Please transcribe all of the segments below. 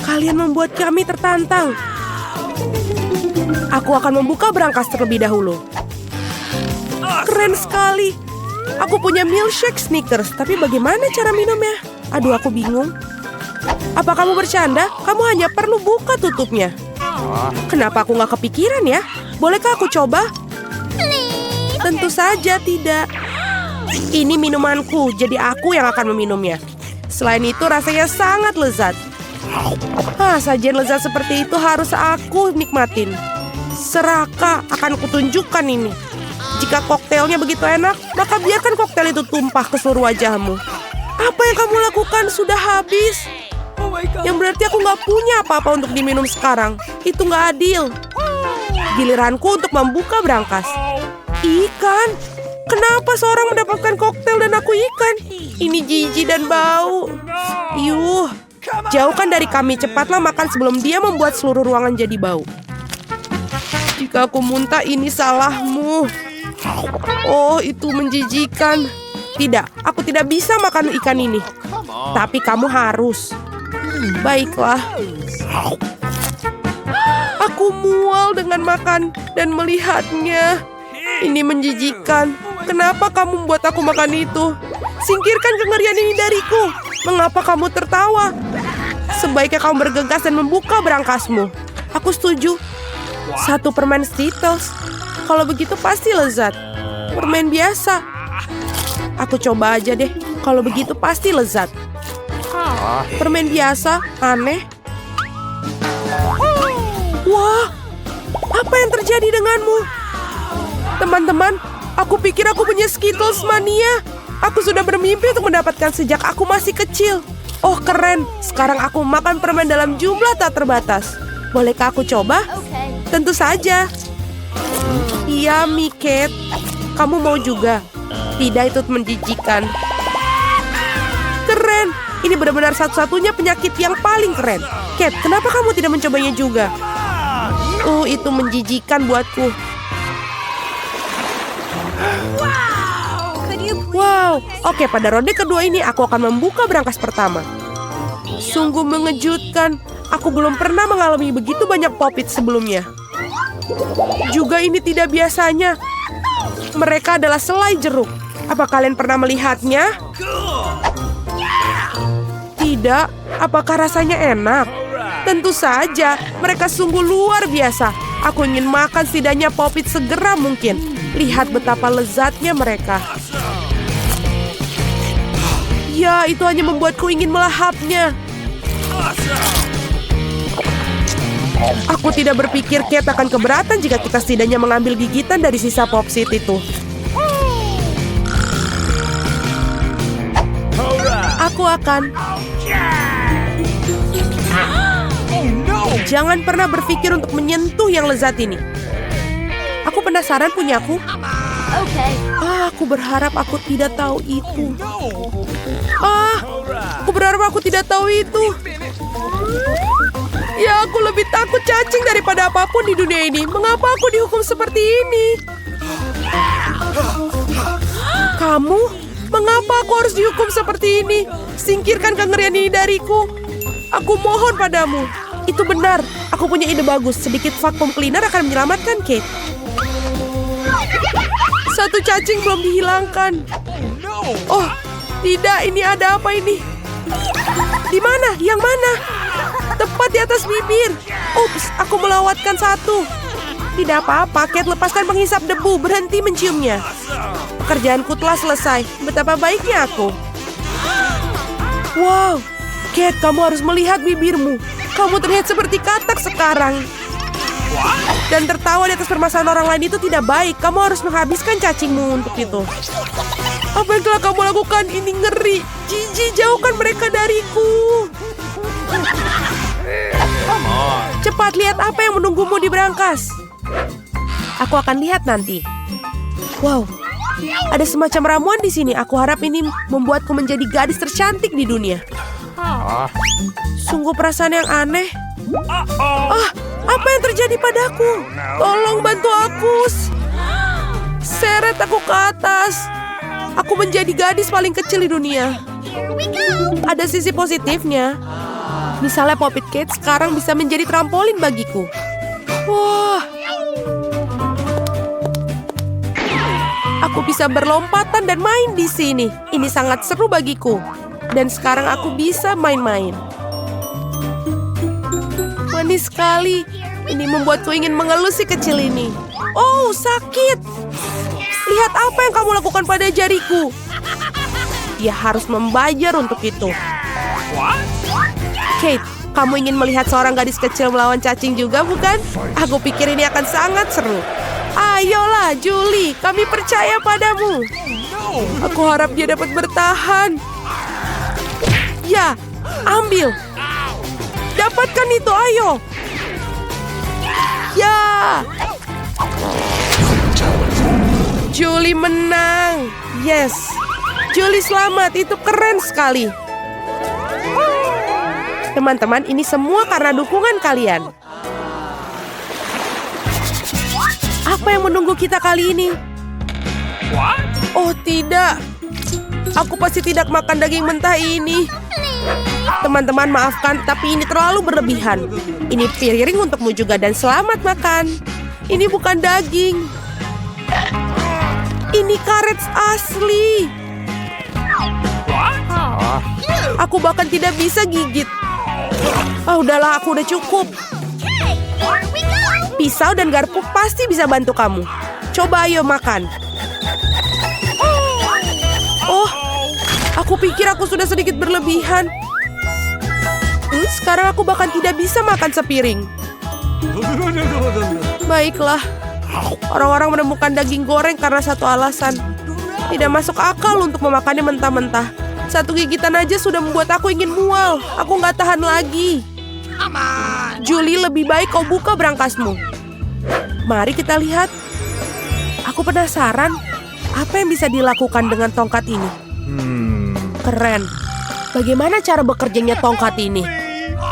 Kalian membuat kami tertantang. Aku akan membuka brankas terlebih dahulu. Keren sekali. Aku punya milkshake Snickers, tapi bagaimana cara minumnya? Aduh, aku bingung. Apa kamu bercanda? Kamu hanya perlu buka tutupnya. Kenapa aku nggak kepikiran ya? Bolehkah aku coba? Tentu saja tidak. Ini minumanku, jadi aku yang akan meminumnya. Selain itu rasanya sangat lezat. Sajian lezat seperti itu harus aku nikmatin. Seraka akan kutunjukkan ini. Jika koktailnya begitu enak, maka biarkan koktail itu tumpah ke seluruh wajahmu. Apa yang kamu lakukan sudah habis. Yang berarti aku nggak punya apa-apa untuk diminum sekarang. Itu nggak adil. Giliranku untuk membuka brankas. Ikan? Kenapa seorang mendapatkan koktail dan aku ikan? Ini jijik dan bau. Yuh. Jauhkan dari kami, cepatlah makan sebelum dia membuat seluruh ruangan jadi bau. Jika aku muntah, ini salahmu. Oh, itu menjijikan. Tidak, aku tidak bisa makan ikan ini. Tapi kamu harus. Baiklah. Aku mual dengan makan dan melihatnya. Ini menjijikan. Kenapa kamu membuat aku makan itu? Singkirkan kengerian ini dariku. Mengapa kamu tertawa? Sebaiknya kamu bergegas dan membuka brankasmu. Aku setuju. 1 permen Skittles. Kalau begitu pasti lezat. Permen biasa. Aku coba aja deh. Kalau begitu pasti lezat. Permen biasa, aneh. Wah, apa yang terjadi denganmu? Teman-teman, aku pikir aku punya Skittles mania. Aku sudah bermimpi untuk mendapatkan sejak aku masih kecil. Oh, keren. Sekarang aku makan permen dalam jumlah tak terbatas. Bolehkah aku coba? Tentu saja. Iya, Miket. Kamu mau juga? Tidak, itu menjijikan. Keren. Ini benar-benar satu-satunya penyakit yang paling keren. Cat, kenapa kamu tidak mencobanya juga? Itu menjijikan buatku. Wow, oke, pada ronde kedua ini aku akan membuka brankas pertama. Sungguh mengejutkan. Aku belum pernah mengalami begitu banyak popit sebelumnya. Juga ini tidak biasanya. Mereka adalah selai jeruk. Apa kalian pernah melihatnya? Tidak. Apakah rasanya enak? Tentu saja. Mereka sungguh luar biasa. Aku ingin makan setidaknya popit segera mungkin. Lihat betapa lezatnya mereka. Ya, itu hanya membuatku ingin melahapnya. Aku tidak berpikir Cat akan keberatan jika kita setidaknya mengambil gigitan dari sisa popsit itu. Aku akan. Jangan pernah berpikir untuk menyentuh yang lezat ini. Aku penasaran punyaku. Aku berharap aku tidak tahu itu. Aku berharap aku tidak tahu itu. Ya, aku lebih takut cacing daripada apapun di dunia ini. Mengapa aku dihukum seperti ini? Kamu? Mengapa aku harus dihukum seperti ini? Singkirkan kengerian ini dariku. Aku mohon padamu. Itu benar. Aku punya ide bagus. Sedikit vacuum cleaner akan menyelamatkan Kate. Satu cacing belum dihilangkan. Oh, tidak. Ini ada apa ini? Di mana? Yang mana? Tepat di atas bibir. Ups, aku melewatkan satu. Tidak apa-apa, Kate, lepaskan penghisap debu. Berhenti menciumnya. Pekerjaanku telah selesai. Betapa baiknya aku. Wow, Kate, kamu harus melihat bibirmu. Kamu terlihat seperti katak sekarang. Dan tertawa di atas permasalahan orang lain itu tidak baik. Kamu harus menghabiskan cacingmu untuk itu. Apa yang telah kamu lakukan? Ini ngeri. Jijik, jauhkan mereka dariku. Cepat lihat apa yang menunggumu di brankas. Aku akan lihat nanti. Wow, ada semacam ramuan di sini. Aku harap ini membuatku menjadi gadis tercantik di dunia. Sungguh perasaan yang aneh. Apa yang terjadi padaku? Tolong bantu aku. Seret aku ke atas. Aku menjadi gadis paling kecil di dunia. Ada sisi positifnya. Misalnya Pop-It Kate sekarang bisa menjadi trampolin bagiku. Wah. Aku bisa berlompatan dan main di sini. Ini sangat seru bagiku. Dan sekarang aku bisa main-main. Manis sekali. Ini membuatku ingin mengelus si kecil ini. Oh, sakit. Lihat apa yang kamu lakukan pada jariku. Dia harus membayar untuk itu. Kate, kamu ingin melihat seorang gadis kecil melawan cacing juga, bukan? Aku pikir ini akan sangat seru. Ayolah, Julie, kami percaya padamu. Aku harap dia dapat bertahan. Ya, ambil. Dapatkan itu, ayo. Ya. Julie menang. Yes. Julie selamat, itu keren sekali. Teman-teman, ini semua karena dukungan kalian. Apa yang menunggu kita kali ini? Oh tidak. Aku pasti tidak makan daging mentah ini. Teman-teman maafkan, tapi ini terlalu berlebihan. Ini piring untukmu juga dan selamat makan. Ini bukan daging. Ini karet asli. Aku bahkan tidak bisa gigit. Oh, udahlah, aku udah cukup. Pisau dan garpu pasti bisa bantu kamu. Coba ayo makan. Oh, aku pikir aku sudah sedikit berlebihan. Sekarang aku bahkan tidak bisa makan sepiring. Baiklah. Orang-orang menemukan daging goreng karena satu alasan. Tidak masuk akal untuk memakannya mentah-mentah. Satu gigitan aja sudah membuat aku ingin mual. Aku nggak tahan lagi. Julie, lebih baik kau buka berangkasmu. Mari kita lihat. Aku penasaran. Apa yang bisa dilakukan dengan tongkat ini? Keren. Bagaimana cara bekerjanya tongkat ini?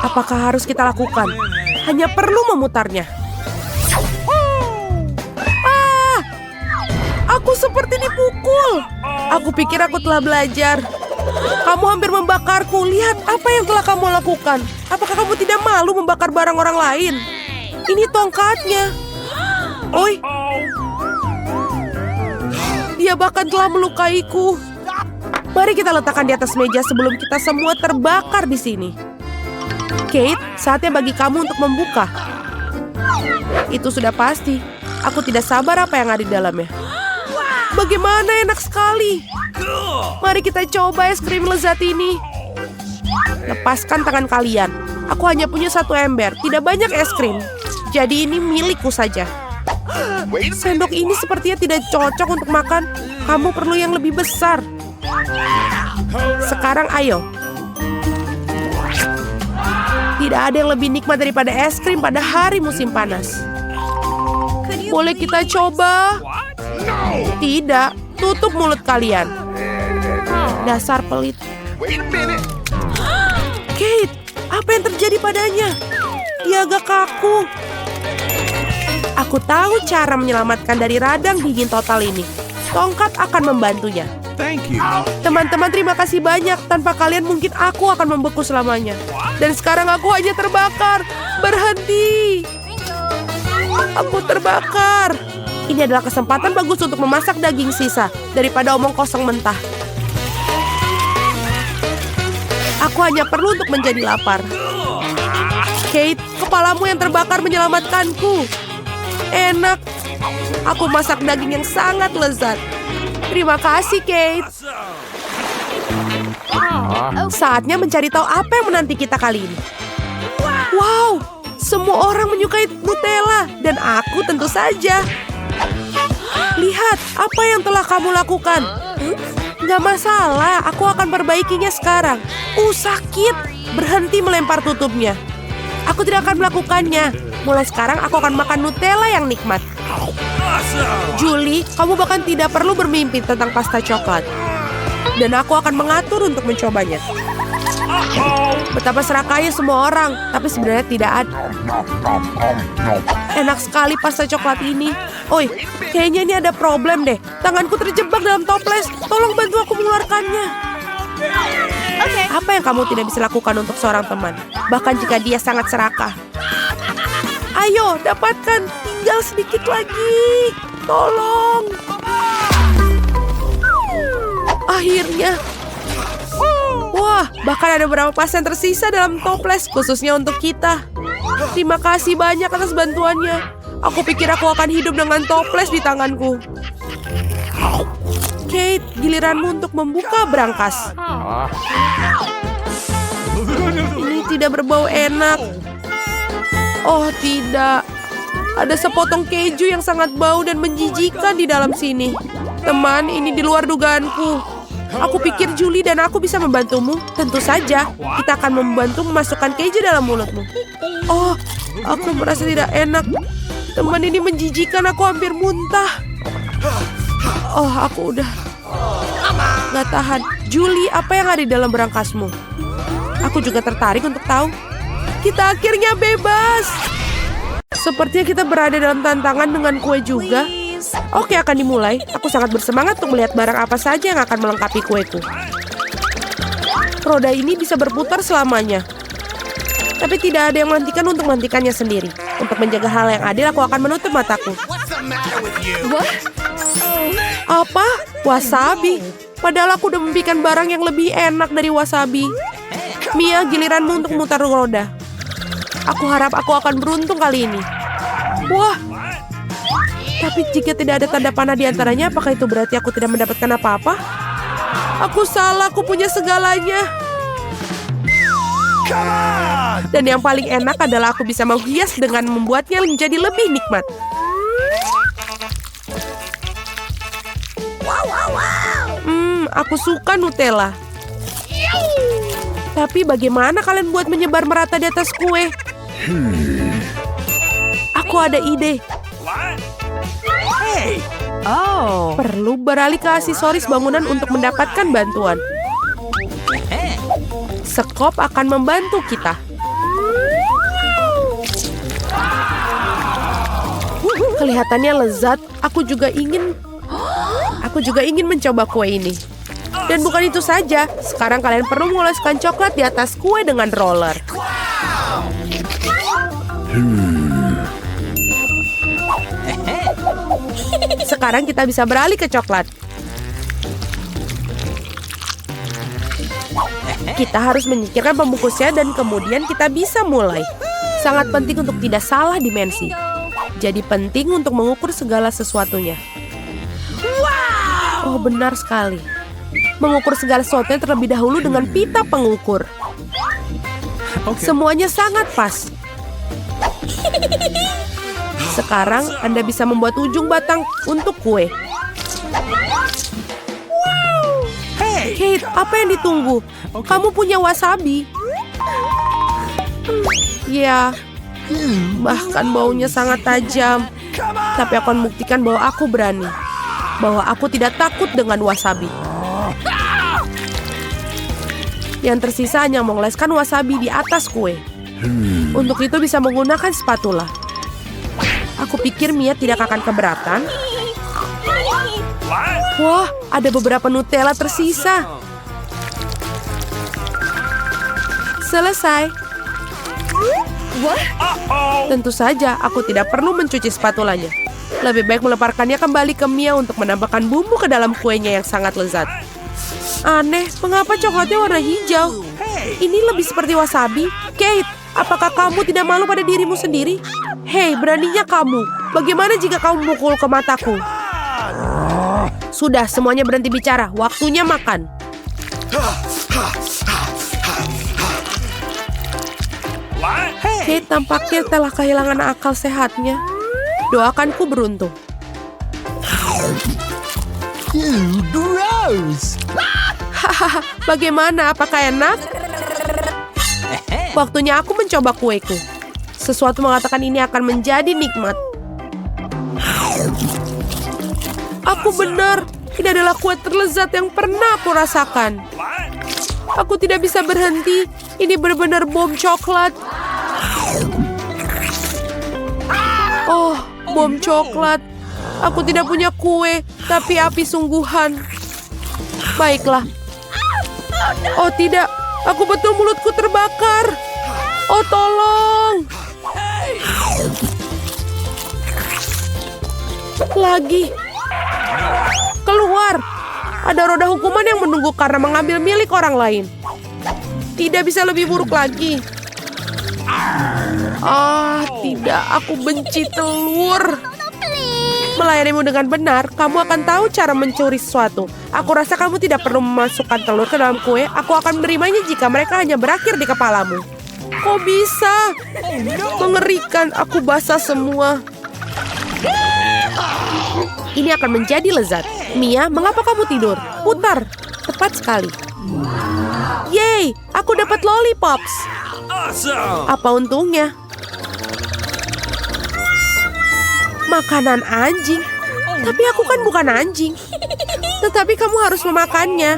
Apakah harus kita lakukan? Hanya perlu memutarnya. Aku seperti dipukul. Aku pikir aku telah belajar. Kamu hampir membakarku. Lihat apa yang telah kamu lakukan. Apakah kamu tidak malu membakar barang orang lain? Ini tongkatnya. Oi. Dia bahkan telah melukaiku. Mari kita letakkan di atas meja sebelum kita semua terbakar di sini. Kate, saatnya bagi kamu untuk membuka. Itu sudah pasti. Aku tidak sabar apa yang ada di dalamnya. Bagaimana enak sekali. Mari kita coba es krim lezat ini. Lepaskan tangan kalian. Aku hanya punya satu ember. Tidak banyak es krim. Jadi ini milikku saja. Sendok ini sepertinya tidak cocok untuk makan. Kamu perlu yang lebih besar. Sekarang ayo. Tidak ada yang lebih nikmat daripada es krim pada hari musim panas. Boleh kita coba? Tidak, tutup mulut kalian. Dasar pelit. Kate, apa yang terjadi padanya? Dia agak kaku. Aku tahu cara menyelamatkan dari radang dingin total ini. Tongkat akan membantunya. Teman-teman, terima kasih banyak. Tanpa kalian mungkin aku akan membeku selamanya. Dan sekarang aku hanya terbakar. Berhenti. Aku terbakar. Ini adalah kesempatan bagus untuk memasak daging sisa daripada omong kosong mentah. Aku hanya perlu untuk menjadi lapar. Kate, kepalamu yang terbakar menyelamatkanku. Enak. Aku masak daging yang sangat lezat. Terima kasih, Kate. Saatnya mencari tahu apa yang menanti kita kali ini. Wow, semua orang menyukai Nutella dan aku tentu saja. Lihat apa yang telah kamu lakukan. Nggak masalah, aku akan perbaikinya sekarang. Sakit. Berhenti melempar tutupnya. Aku tidak akan melakukannya. Mulai sekarang aku akan makan Nutella yang nikmat. Julie, kamu bahkan tidak perlu bermimpi tentang pasta coklat. Dan aku akan mengatur untuk mencobanya. Betapa serakahnya semua orang, tapi sebenarnya tidak ada. Enak sekali pasta coklat ini. Oi, kayaknya ini ada problem deh. Tanganku terjebak dalam toples. Tolong bantu aku mengeluarkannya. Apa yang kamu tidak bisa lakukan untuk seorang teman? Bahkan jika dia sangat serakah. Ayo, dapatkan. Tinggal sedikit lagi. Tolong. Akhirnya. Wah, bahkan ada beberapa pasien tersisa dalam toples khususnya untuk kita. Terima kasih banyak atas bantuannya. Aku pikir aku akan hidup dengan toples di tanganku. Kate, giliranmu untuk membuka brankas. Ini tidak berbau enak. Oh tidak. Ada sepotong keju yang sangat bau dan menjijikan di dalam sini. Teman, ini di luar dugaanku. Aku pikir Julie dan aku bisa membantumu. Tentu saja, kita akan membantu memasukkan keju dalam mulutmu. Oh, aku merasa tidak enak. Teman, ini menjijikan, aku hampir muntah. Oh, aku udah gak tahan. Julie, apa yang ada di dalam berangkasmu? Aku juga tertarik untuk tahu. Kita akhirnya bebas. Sepertinya kita berada dalam tantangan dengan kue juga. Oke, akan dimulai. Aku sangat bersemangat untuk melihat barang apa saja yang akan melengkapi kueku. Roda ini bisa berputar selamanya. Tapi tidak ada yang menghentikan untuk menghentikannya sendiri. Untuk menjaga hal yang adil, aku akan menutup mataku. Apa? Wasabi? Padahal aku udah membikin barang yang lebih enak dari wasabi. Mia, giliranmu untuk memutar roda. Aku harap aku akan beruntung kali ini. Wah. Tapi jika tidak ada tanda panah di antaranya, apakah itu berarti aku tidak mendapatkan apa-apa? Aku salah, aku punya segalanya. Dan yang paling enak adalah aku bisa menghias dengan membuatnya menjadi lebih nikmat. Aku suka Nutella. Tapi bagaimana kalian buat menyebar merata di atas kue? Aku ada ide. Perlu beralih ke aksesoris bangunan untuk mendapatkan bantuan. Sekop akan membantu kita. Kelihatannya lezat. Aku juga ingin mencoba kue ini. Dan bukan itu saja, sekarang kalian perlu mengoleskan coklat di atas kue dengan roller. Sekarang kita bisa beralih ke coklat. Kita harus menyingkirkan pembungkusnya dan kemudian kita bisa mulai. Sangat penting untuk tidak salah dimensi. Jadi penting untuk mengukur segala sesuatunya. Oh, benar sekali. Mengukur segala sesuatunya terlebih dahulu dengan pita pengukur. Semuanya sangat pas. Sekarang Anda bisa membuat ujung batang untuk kue. Kate, apa yang ditunggu? Kamu punya wasabi? Ya, bahkan baunya sangat tajam. Tapi aku akan buktikan bahwa aku berani. Bahwa aku tidak takut dengan wasabi. Yang tersisa hanya mengoleskan wasabi di atas kue. Untuk itu bisa menggunakan spatula. Aku pikir Mia tidak akan keberatan. Wah, ada beberapa Nutella tersisa. Selesai. Tentu saja, aku tidak perlu mencuci spatulanya. Lebih baik meleparkannya kembali ke Mia untuk menambahkan bumbu ke dalam kuenya yang sangat lezat. Aneh, mengapa coklatnya warna hijau? Ini lebih seperti wasabi. Kate, apakah kamu tidak malu pada dirimu sendiri? Hei, beraninya kamu. Bagaimana jika kamu memukul ke mataku? Sudah, semuanya berhenti bicara. Waktunya makan. Kate tampaknya telah kehilangan akal sehatnya. Doakanku beruntung. Gross. Hahaha, bagaimana? Apakah enak? Waktunya aku mencoba kueku. Sesuatu mengatakan ini akan menjadi nikmat. Aku benar. Ini adalah kue terlezat yang pernah aku rasakan. Aku tidak bisa berhenti. Ini benar-benar bom coklat. Oh, bom coklat. Aku tidak punya kue, tapi api sungguhan. Baiklah. Oh tidak, Aku betul mulutku terbakar. Oh, tolong. Lagi. Keluar. Ada roda hukuman yang menunggu karena mengambil milik orang lain. Tidak bisa lebih buruk lagi. Tidak. Aku benci telur. Melayanimu dengan benar, kamu akan tahu cara mencuri sesuatu. Aku rasa kamu tidak perlu memasukkan telur ke dalam kue. Aku akan menerimanya jika mereka hanya berakhir di kepalamu. Kok bisa? Mengerikan, aku basah semua. Ini akan menjadi lezat. Mia, mengapa kamu tidur? Putar. Tepat sekali. Yeay, aku dapat lollipops. Apa untungnya? Makanan anjing. Tapi aku kan bukan anjing. Tetapi kamu harus memakannya.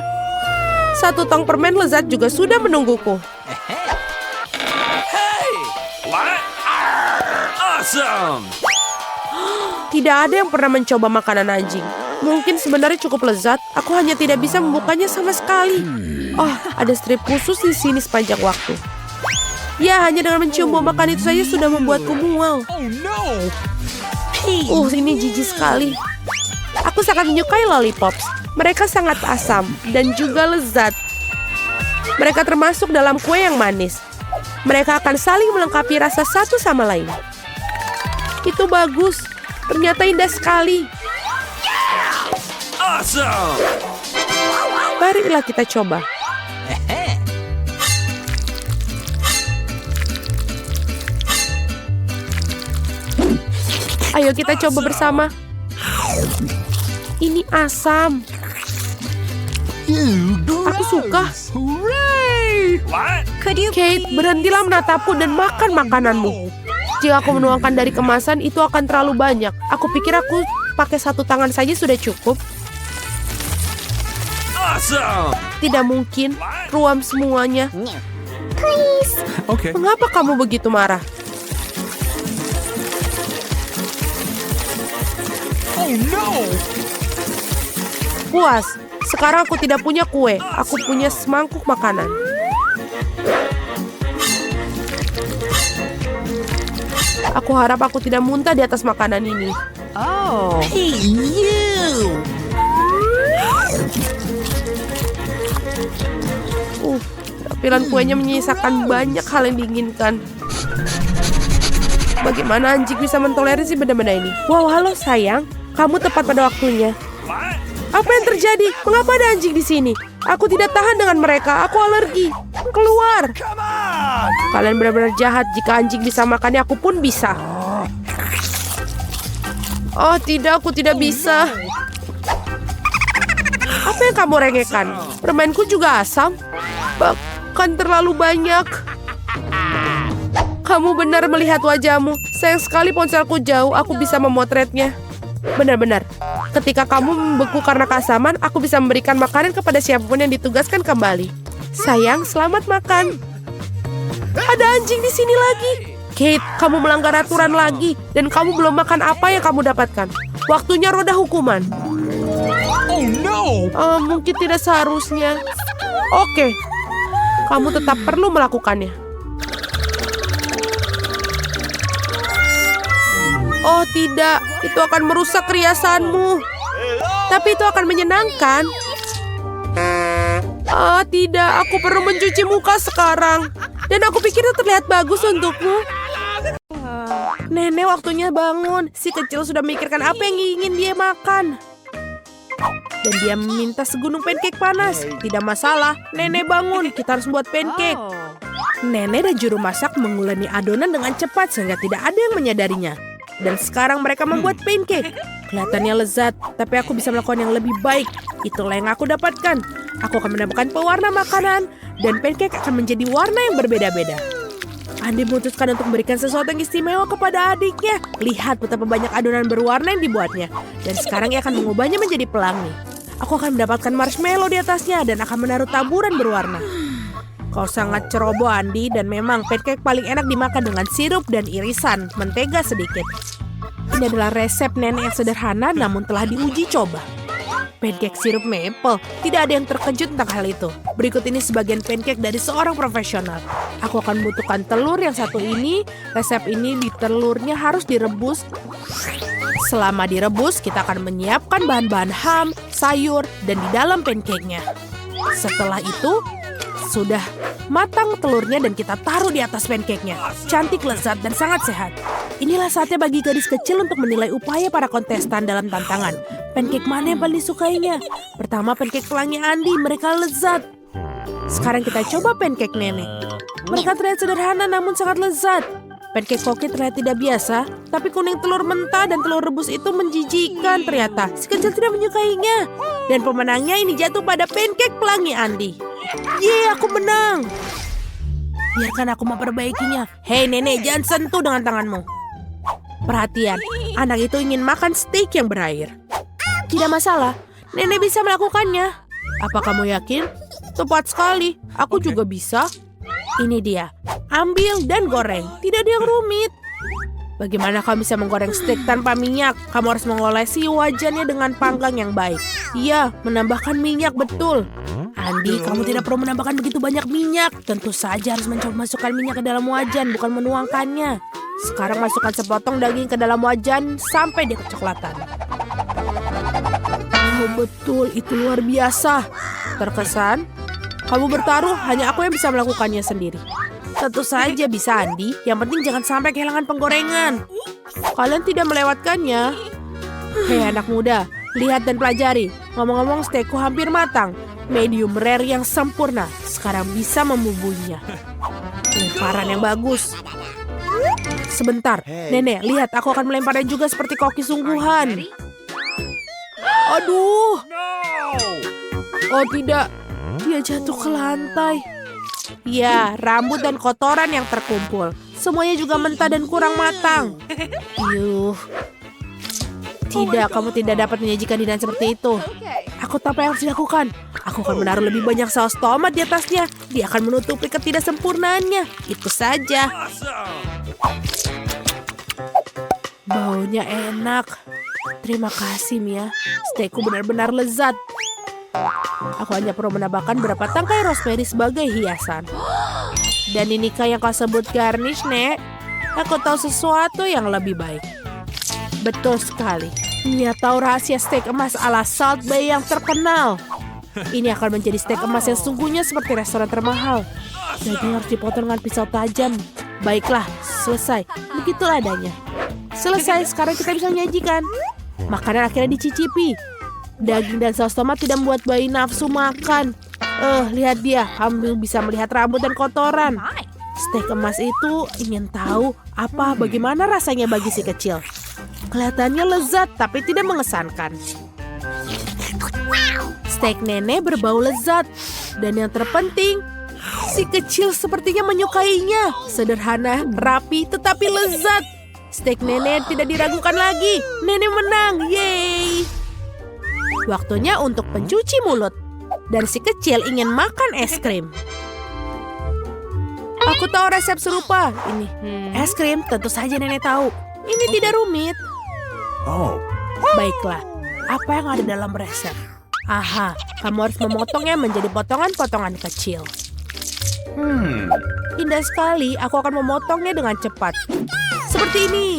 1 tong permen lezat juga sudah menungguku. Tidak ada yang pernah mencoba makanan anjing. Mungkin sebenarnya cukup lezat. Aku hanya tidak bisa membukanya sama sekali. Oh, ada strip khusus di sini sepanjang waktu. Ya, hanya dengan mencium bau makan itu saja sudah membuatku mual. Ini jijik sekali. Aku sangat menyukai lollipops. Mereka sangat asam dan juga lezat. Mereka termasuk dalam kue yang manis. Mereka akan saling melengkapi rasa satu sama lain. Itu bagus. Ternyata indah sekali. Marilah kita coba. Ayo kita coba bersama. Ini asam. Aku suka. Kate, berhentilah menatapku dan makan makananmu. Jika aku menuangkan dari kemasan, itu akan terlalu banyak. Aku pikir aku pakai 1 tangan saja sudah cukup. Tidak mungkin. Ruam semuanya. Please. Mengapa kamu begitu marah? Puas. Sekarang aku tidak punya kue. Aku punya semangkuk makanan. Aku harap aku tidak muntah di atas makanan ini. Hey, you. Tampilan kuenya menyisakan banyak hal yang diinginkan. Bagaimana anjing bisa mentolerir si benda-benda ini? Wow, halo sayang. Kamu tepat pada waktunya. Apa yang terjadi? Mengapa ada anjing di sini? Aku tidak tahan dengan mereka. Aku alergi. Keluar. Kalian benar-benar jahat. Jika anjing bisa makannya, aku pun bisa. Oh tidak, aku tidak bisa. Apa yang kamu rengekkan? Permainku juga asam. Bahkan terlalu banyak. Kamu benar melihat wajahmu. Sayang sekali ponselku jauh. Aku bisa memotretnya. Benar-benar. Ketika kamu membeku karena keasaman, aku bisa memberikan makanan kepada siapapun yang ditugaskan kembali. Sayang, selamat makan. Ada anjing di sini lagi. Kate, kamu melanggar aturan lagi. Dan kamu belum makan apa yang kamu dapatkan. Waktunya roda hukuman. Mungkin tidak seharusnya. Oke. Kamu tetap perlu melakukannya. Oh tidak, itu akan merusak riasanmu. Tapi itu akan menyenangkan. Tidak, aku perlu mencuci muka sekarang. Dan aku pikir itu terlihat bagus untukmu. Nenek waktunya bangun. Si kecil sudah memikirkan apa yang ingin dia makan. Dan dia meminta segunung pancake panas. Tidak masalah, nenek bangun. Kita harus buat pancake. Nenek dan juru masak menguleni adonan dengan cepat sehingga tidak ada yang menyadarinya. Dan sekarang mereka membuat pancake. Kelihatannya lezat, tapi aku bisa melakukan yang lebih baik. Itulah yang aku dapatkan. Aku akan menambahkan pewarna makanan, dan pancake akan menjadi warna yang berbeda-beda. Andi memutuskan untuk memberikan sesuatu yang istimewa kepada adiknya. Lihat betapa banyak adonan berwarna yang dibuatnya. Dan sekarang ia akan mengubahnya menjadi pelangi. Aku akan mendapatkan marshmallow di atasnya dan akan menaruh taburan berwarna. Kau sangat ceroboh, Andi, dan memang pancake paling enak dimakan dengan sirup dan irisan mentega sedikit. Ini adalah resep nenek yang sederhana namun telah diuji coba. Pancake sirup maple. Tidak ada yang terkejut tentang hal itu. Berikut ini sebagian pancake dari seorang profesional. Aku akan membutuhkan telur yang satu ini. Resep ini di telurnya harus direbus. Selama direbus, kita akan menyiapkan bahan-bahan ham, sayur, dan di dalam pancake-nya. Setelah itu, sudah matang telurnya dan kita taruh di atas pancake-nya. Cantik, lezat, dan sangat sehat. Inilah saatnya bagi gadis kecil untuk menilai upaya para kontestan dalam tantangan. Pancake mana yang paling disukainya? Pertama, pancake pelangi Andi. Mereka lezat. Sekarang kita coba pancake nenek. Mereka terlihat sederhana namun sangat lezat. Pancake koki terlihat tidak biasa, tapi kuning telur mentah dan telur rebus itu menjijikan ternyata. Si kecil tidak menyukainya. Dan pemenangnya ini jatuh pada pancake pelangi Andi. Yeay, aku menang. Biarkan aku memperbaikinya. Hei nenek, jangan sentuh dengan tanganmu. Perhatian, anak itu ingin makan steak yang berair. Tidak masalah, nenek bisa melakukannya. Apa kamu yakin? Tepat sekali, aku juga bisa. Ini dia, ambil dan goreng. Tidak ada yang rumit. Bagaimana kamu bisa menggoreng steak tanpa minyak? Kamu harus mengolesi wajannya dengan panggang yang baik. Iya, menambahkan minyak betul. Andi, kamu tidak perlu menambahkan begitu banyak minyak. Tentu saja harus mencoba masukkan minyak ke dalam wajan, bukan menuangkannya. Sekarang masukkan sepotong daging ke dalam wajan sampai dia kecoklatan. Oh betul, itu luar biasa. Terkesan, kamu bertaruh, hanya aku yang bisa melakukannya sendiri. Tentu saja bisa Andi, yang penting jangan sampai kehilangan penggorengan. Kalian tidak melewatkannya. Hei anak muda, lihat dan pelajari. Ngomong-ngomong steakku hampir matang. Medium rare yang sempurna. Sekarang bisa membubuhinya. Lemparan yang bagus. Sebentar, nenek, lihat aku akan melemparnya juga seperti koki sungguhan. Aduh. Oh tidak, dia jatuh ke lantai. Ya, rambut dan kotoran yang terkumpul. Semuanya juga mentah dan kurang matang. Yuh. Tidak, kamu tidak dapat menyajikan hidangan seperti itu. Aku tahu apa yang harus dilakukan. Aku akan menaruh lebih banyak saus tomat di atasnya. Dia akan menutupi ketidaksempurnaannya. Itu saja. Baunya enak. Terima kasih, Mia. Steakku benar-benar lezat. Aku hanya perlu menambahkan beberapa tangkai rosemary sebagai hiasan. Dan inikah yang kau sebut garnish, Nek? Aku tahu sesuatu yang lebih baik. Betul sekali. Mia tahu rahasia steak emas ala Salt Bae yang terkenal. Ini akan menjadi steak emas yang sungguhnya seperti restoran termahal. Daging harus dipotong dengan pisau tajam. Baiklah, selesai. Begitulah adanya. Selesai, sekarang kita bisa menyajikan. Makanan akhirnya dicicipi. Daging dan saus tomat tidak membuat bayi nafsu makan. Lihat dia, kamu bisa melihat rambut dan kotoran. Steak emas itu ingin tahu bagaimana rasanya bagi si kecil. Kelihatannya lezat tapi tidak mengesankan. Steak nenek berbau lezat. Dan yang terpenting, si kecil sepertinya menyukainya. Sederhana, rapi, tetapi lezat. Steak nenek tidak diragukan lagi. Nenek menang, yeay. Waktunya untuk pencuci mulut. Dan si kecil ingin makan es krim. Aku tahu resep serupa. Ini es krim, tentu saja nenek tahu. Ini tidak rumit. Baiklah, apa yang ada dalam resep? Aha, kamu harus memotongnya menjadi potongan-potongan kecil. Indah sekali, aku akan memotongnya dengan cepat. Seperti ini.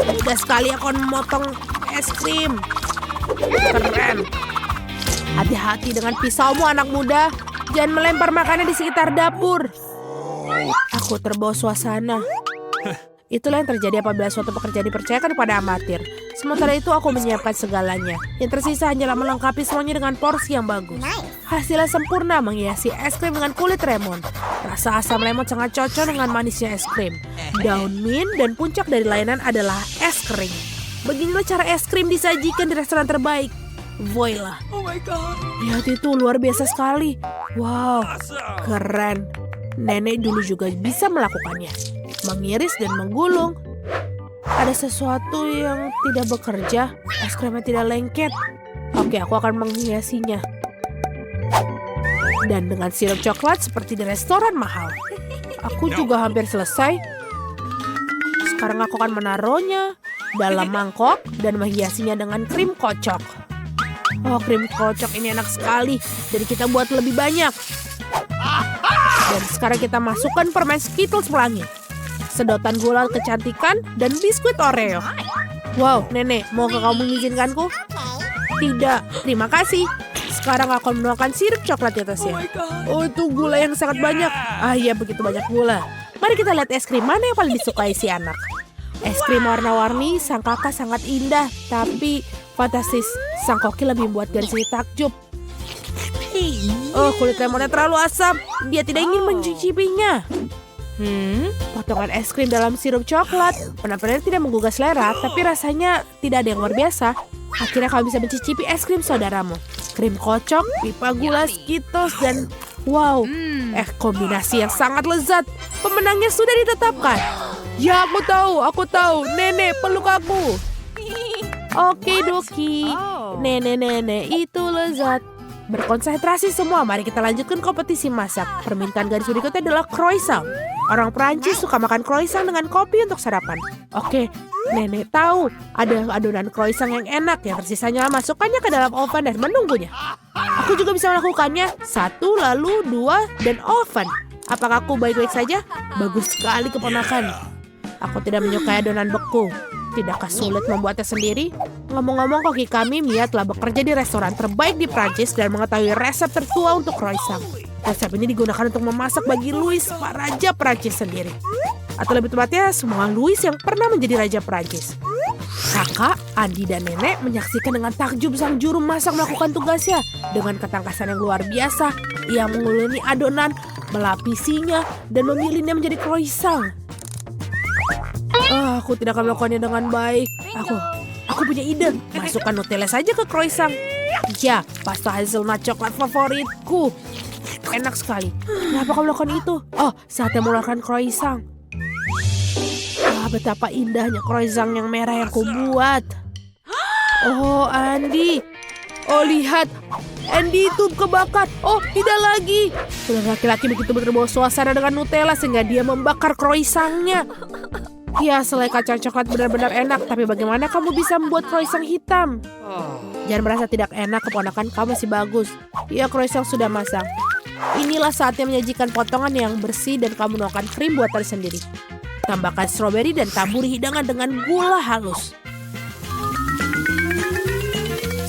Mudah sekali aku akan memotong es krim. Keren. Hati-hati dengan pisaumu anak muda. Jangan melempar makanan di sekitar dapur. Aku terbawa suasana. Itulah yang terjadi apabila suatu pekerjaan dipercayakan kepada amatir. Sementara itu aku menyiapkan segalanya. Yang tersisa hanyalah melengkapi semuanya dengan porsi yang bagus. Hasilnya sempurna menghiasi es krim dengan kulit lemon. Rasa asam lemon sangat cocok dengan manisnya es krim. Daun mint dan puncak dari layanan adalah es krim. Beginilah cara es krim disajikan di restoran terbaik. Voila. Oh my god. Lihat itu luar biasa sekali. Wow, keren. Nenek dulu juga bisa melakukannya. Mengiris dan menggulung. Ada sesuatu yang tidak bekerja. Es krimnya tidak lengket. Oke, aku akan menghiasinya. Dan dengan sirup coklat seperti di restoran mahal. Aku juga hampir selesai. Sekarang aku akan menaruhnya dalam mangkok dan menghiasinya dengan krim kocok. Oh, krim kocok ini enak sekali. Jadi kita buat lebih banyak. Dan sekarang kita masukkan permen Skittles pelangi, sedotan gula kecantikan, dan biskuit Oreo. Wow, Nenek, maukah kamu mengizinkanku? Tidak, terima kasih. Sekarang aku menuangkan sirup coklat di atasnya. Oh, itu gula yang sangat banyak. Ah iya, begitu banyak gula. Mari kita lihat es krim mana yang paling disukai si anak. Es krim warna-warni, sang kakak sangat indah, tapi fantastis. Sang koki lebih membuat garis ini takjub. Oh, kulit lemonnya terlalu asam. Dia tidak ingin mencicipinya. Potongan es krim dalam sirup coklat. Benar-benar tidak menggugah selera, tapi rasanya tidak ada yang luar biasa. Akhirnya kamu bisa mencicipi es krim saudaramu. Krim kocok, pipa gula, Skittles, dan wow, kombinasi yang sangat lezat. Pemenangnya sudah ditetapkan. Ya, aku tahu. Nenek, peluk aku. Oke, Doki. Nenek, itu lezat. Berkonsentrasi semua, mari kita lanjutkan kompetisi masak. Permintaan garis berikutnya adalah croissant. Orang Prancis suka makan croissant dengan kopi untuk sarapan. Oke, Nenek tahu ada adonan croissant yang enak. Yang tersisanya masukkannya ke dalam oven dan menunggunya. Aku juga bisa melakukannya. 1, lalu 2, dan oven. Apakah aku baik-baik saja? Bagus sekali keponakan. Aku tidak menyukai adonan beku. Tidakkah sulit membuatnya sendiri? Ngomong-ngomong, koki kami Mia telah bekerja di restoran terbaik di Prancis dan mengetahui resep tertua untuk croissant. Resep ini digunakan untuk memasak bagi Louis, Pak Raja Prancis sendiri. Atau lebih tepatnya, semua Louis yang pernah menjadi Raja Prancis. Kakak, Andi, dan Nenek menyaksikan dengan takjub sang juru masak melakukan tugasnya. Dengan ketangkasan yang luar biasa, ia menguleni adonan, melapisinya, dan memilihnya menjadi croissant. Aku tidak akan melakukannya dengan baik. Aku punya ide. Masukkan Nutella saja ke croissant. Ya, pasta hazelnut coklat favoritku. Enak sekali. Kenapa kamu melakukan itu? Oh, saatnya mengeluarkan croissant. Betapa indahnya croissant yang merah yang kubuat. Oh, Andi. Oh, lihat. Andy itu kebakar. Oh, tidak lagi. Sudah laki-laki begitu berbawa suasana dengan Nutella sehingga dia membakar croissantnya. Ya, selai kacang coklat benar-benar enak. Tapi bagaimana kamu bisa membuat croissant hitam? Jangan merasa tidak enak, keponakan, kamu masih bagus. Ya, croissant sudah masak. Inilah saatnya menyajikan potongan yang bersih dan kamu menuangkan krim buatan sendiri. Tambahkan stroberi dan taburi hidangan dengan gula halus.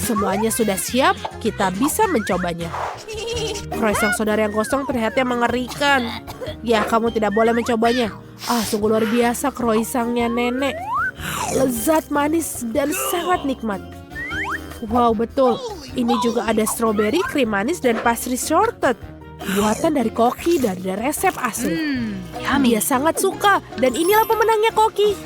Semuanya sudah siap, kita bisa mencobanya. Croissant saudara yang kosong terlihatnya mengerikan. Ya, kamu tidak boleh mencobanya. Sungguh luar biasa croissantnya Nenek. Lezat, manis, dan sangat nikmat. Wow, betul. Ini juga ada stroberi, krim manis, dan pastry shortbread. Buatan dari koki dari resep asli. Dia sangat suka. Dan inilah pemenangnya, koki.